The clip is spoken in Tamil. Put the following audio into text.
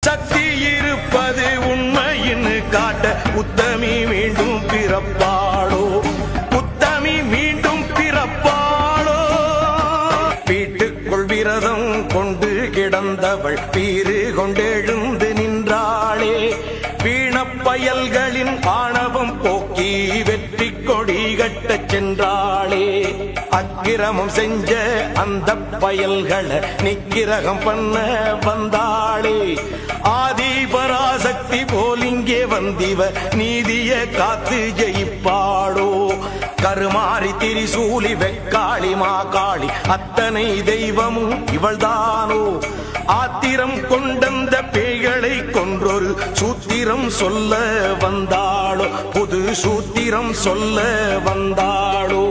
சக்தி இருப்பது உண்மையின்னு காட்ட உத்தமி மீண்டும் பிறப்பாளோ, உத்தமி மீண்டும் பிறப்பாளோ. வீட்டுக்குள் விரதம் கொண்டு கிடந்தவள் பீறு கொண்டெழுந்து நின்றாளே, வீணப்பயல்களின் ஆணவம் போக்கி வெற்றி கொடி கட்டச் சென்றாளே. அக்கிரமம் செஞ்ச அந்த பயல்களை நிக்கிரகம் பண்ண வந்தாளே. ஆதி பராசக்தி போலிங்கே வந்திவ நீதிய காத்து ஜெயிப்பாளோ. கருமாறி திரிசூலி வெக்காளி மாகாளி அத்தனை தெய்வமும் இவள்தானோ. ஆத்திரம் கொண்டந்த பேய்களை கொன்றொரு சூத்திரம் சொல்ல வந்தாளோ, புது சூத்திரம் சொல்ல வந்தாளோ.